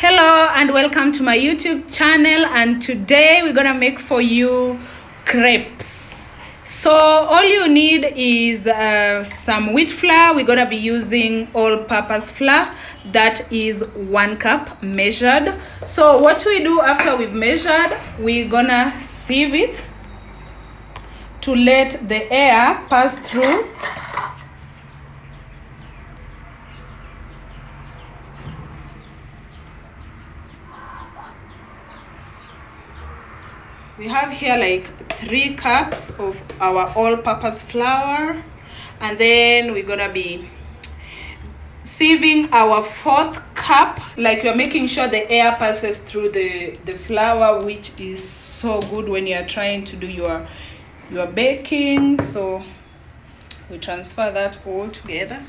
Hello and welcome to my YouTube channel, and today we're gonna make for you crepes. So all you need is some wheat flour. We're gonna be using all-purpose flour. That is 1 cup measured. So what we do after we've measured, we're gonna sieve it to let the air pass through. We have here like 3 cups of our all-purpose flour, and then we're gonna be sieving our 4th cup. Like, you're making sure the air passes through the flour, which is so good when you're trying to do your baking. So we transfer that all together.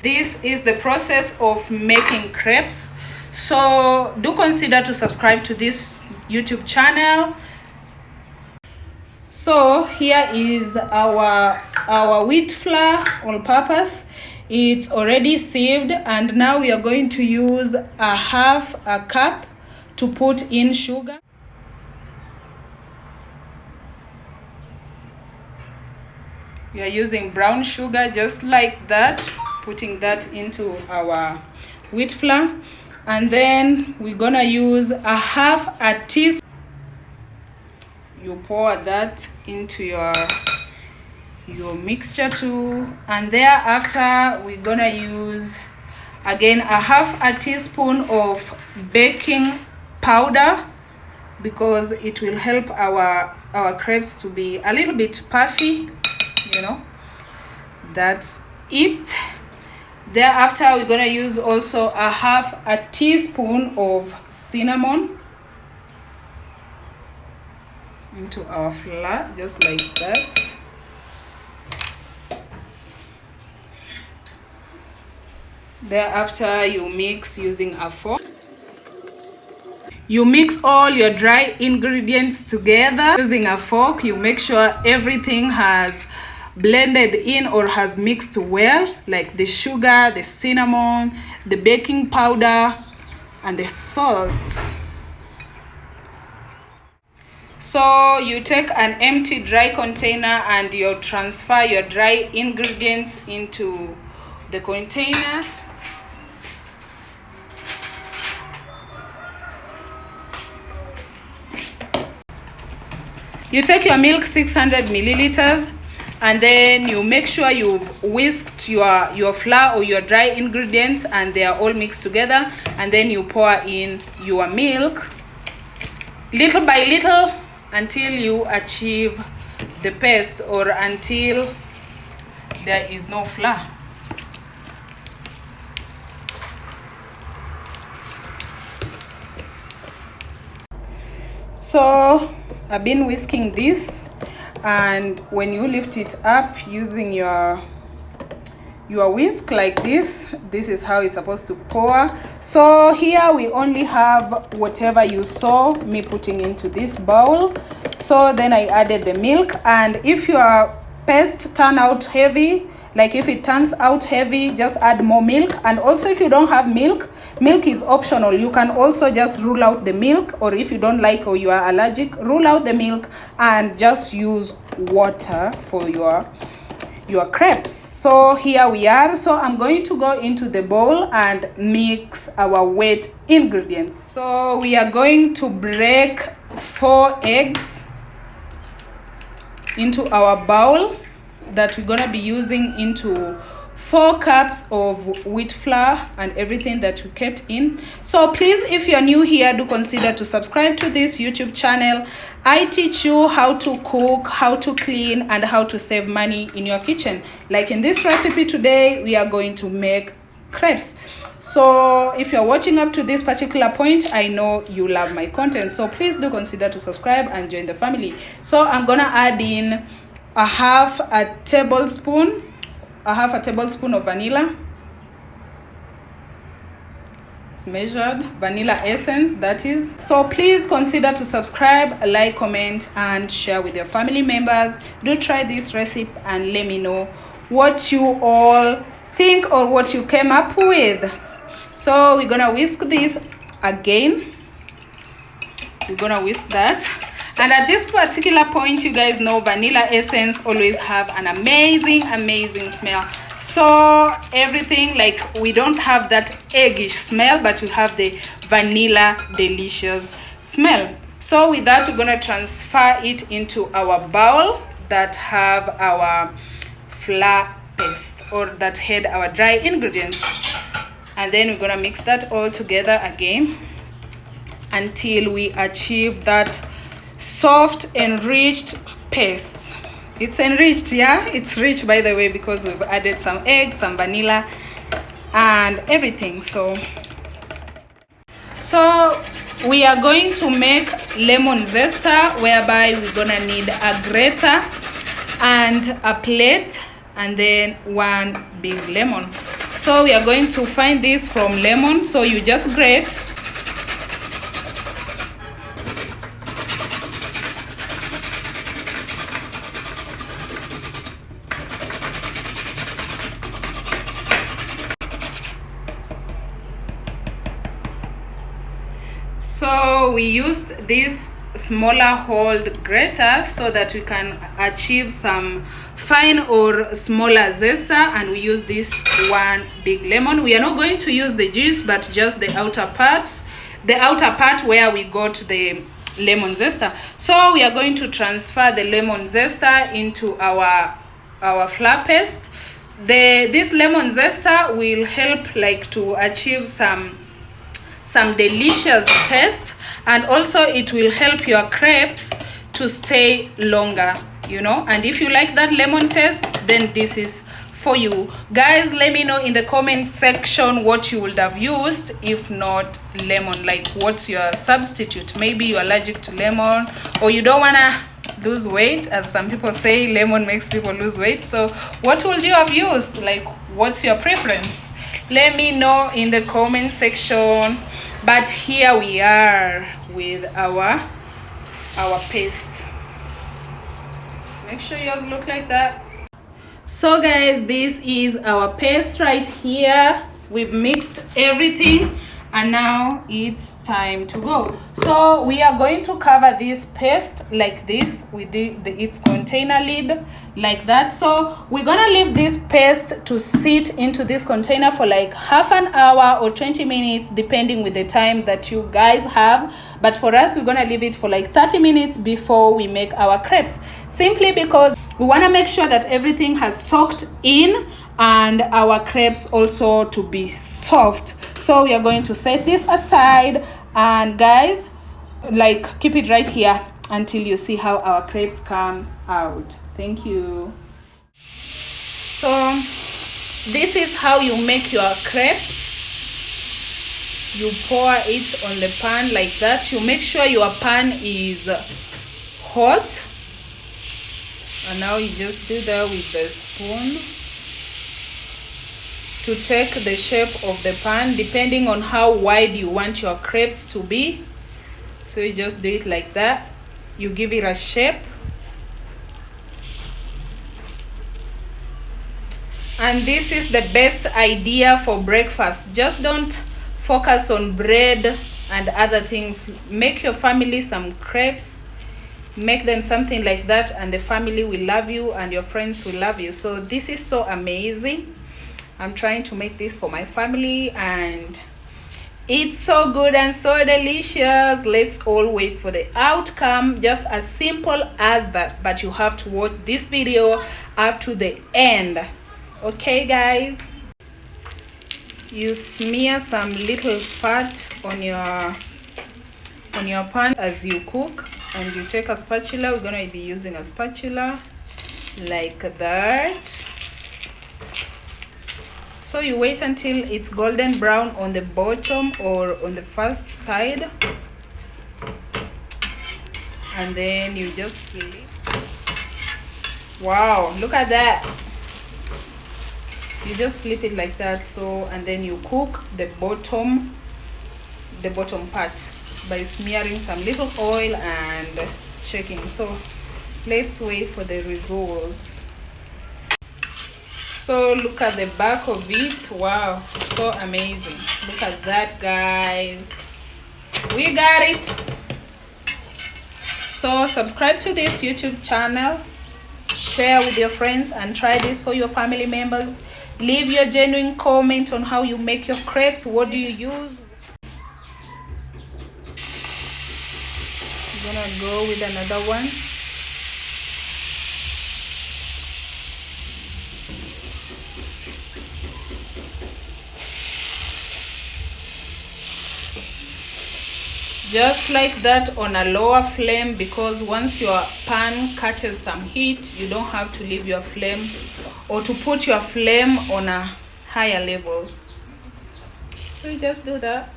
This is the process of making crepes. So do consider to subscribe to this YouTube channel. So here is our wheat flour all purpose. It's already sieved, and now we are going to use a half a cup to put in sugar. We are using brown sugar, just like that, putting that into our wheat flour. And then we're gonna use a half a teaspoon. You pour that into your mixture too, and thereafter we're gonna use again a half a teaspoon of baking powder, because it will help our crepes to be a little bit puffy, you know. That's it. Thereafter, we're gonna use also a half a teaspoon of cinnamon into our flour, just like that. Thereafter, you mix using a fork. You mix all your dry ingredients together using a fork. You make sure everything has blended in or has mixed well, like the sugar, the cinnamon, the baking powder, and the salt. So you take an empty dry container and you transfer your dry ingredients into the container. You take your milk, 600 milliliters, and then you make sure you've whisked your flour or your dry ingredients and they are all mixed together, and then you pour in your milk little by little until you achieve the paste, or until there is no flour. So I've been whisking this, and when you lift it up using your whisk like this is how it's supposed to pour. So here we only have whatever you saw me putting into this bowl. So then I added the milk, and if your paste turn out heavy, like if it turns out heavy, just add more milk. And also, if you don't have milk is optional. You can also just rule out the milk, or if you don't like or you are allergic, rule out the milk and just use water for your crepes. So here we are. So I'm going to go into the bowl and mix our wet ingredients. So we are going to break 4 eggs into our bowl that we're gonna be using into 4 cups of wheat flour and everything that we kept in. So please, if you're new here, do consider to subscribe to this YouTube channel. I teach you how to cook, how to clean, and how to save money in your kitchen. Like in this recipe today, we are going to make crepes. So if you're watching up to this particular point, I know you love my content, so please do consider to subscribe and join the family. So I'm gonna add in a half a tablespoon of vanilla. It's measured vanilla essence, that is. So please consider to subscribe, like, comment, and share with your family members. Do try this recipe and let me know what you all think or what you came up with. So we're gonna whisk this again. We're gonna whisk that. And at this particular point, you guys know vanilla essence always have an amazing smell. So everything, like, we don't have that eggish smell, but we have the vanilla delicious smell. So with that, we're gonna transfer it into our bowl that have our flour paste, or that had our dry ingredients. And then we're gonna mix that all together again until we achieve that soft enriched paste. It's enriched, yeah, it's rich, by the way, because we've added some eggs, some vanilla, and everything. So we are going to make lemon zesta, whereby we're gonna need a grater and a plate, and then one big lemon. So we are going to find this from lemon. So you just grate. So we used this smaller hold grater so that we can achieve some fine or smaller zesta, and we use this one big lemon. We are not going to use the juice, but just the outer part where we got the lemon zesta. So we are going to transfer the lemon zesta into our flour paste. This lemon zesta will help, like, to achieve some delicious taste, and also it will help your crepes to stay longer, you know. And if you like that lemon taste, then this is for you guys. Let me know in the comment section what you would have used if not lemon. Like, what's your substitute? Maybe you're allergic to lemon, or you don't want to lose weight, as some people say lemon makes people lose weight. So what would you have used? Like, what's your preference? Let me know in the comment section. But here we are with our paste. Make sure yours look like that. So guys, this is our paste right here. We've mixed everything, and now it's time to go. So we are going to cover this paste like this with its container lid, like that. So we're gonna leave this paste to sit into this container for like half an hour or 20 minutes, depending with the time that you guys have. But for us, we're gonna leave it for like 30 minutes before we make our crepes, simply because we want to make sure that everything has soaked in, and our crepes also to be soft. So we are going to set this aside, and guys, like, keep it right here until you see how our crepes come out. Thank you. So this is how you make your crepes. You pour it on the pan like that. You make sure your pan is hot, and now you just do that with the spoon to take the shape of the pan, depending on how wide you want your crepes to be. So you just do it like that. You give it a shape, and this is the best idea for breakfast. Just don't focus on bread and other things. Make your family some crepes, make them something like that, and the family will love you and your friends will love you. So this is so amazing. I'm trying to make this for my family, and it's so good and so delicious. Let's all wait for the outcome. Just as simple as that, but you have to watch this video up to the end. Okay guys, you smear some little fat on your pan as you cook, and you take a spatula. We're gonna be using a spatula like that. So you wait until it's golden brown on the bottom or on the first side, and then you just flip. Wow, look at that. You just flip it like that. So, and then you cook the bottom part by smearing some little oil and shaking. So let's wait for the results. So look at the back of it. Wow, so amazing. Look at that, guys. We got it. So subscribe to this YouTube channel, share with your friends, and try this for your family members. Leave your genuine comment on how you make your crepes. What do you use? I'm gonna go with another one. Just like that on a lower flame, because once your pan catches some heat, you don't have to leave your flame or to put your flame on a higher level. So you just do that.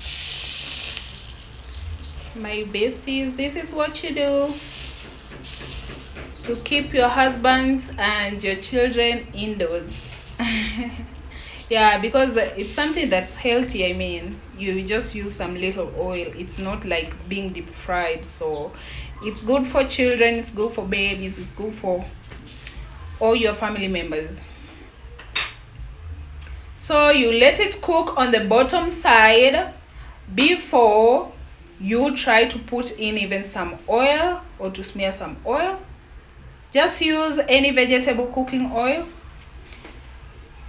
My besties, this is what you do to keep your husbands and your children indoors. Yeah, because it's something that's healthy. I mean, you just use some little oil. It's not like being deep fried. So it's good for children, it's good for babies, it's good for all your family members. So you let it cook on the bottom side before you try to put in even some oil or to smear some oil. Just use any vegetable cooking oil,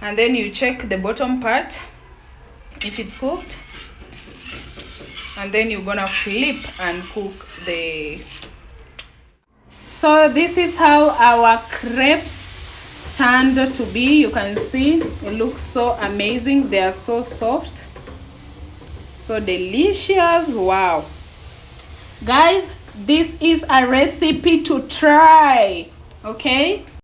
and then you check the bottom part if it's cooked, and then you're gonna flip and cook the. So this is how our crepes turned to be. You can see it looks so amazing. They are so soft, so delicious. Wow, guys, this is a recipe to try. Okay,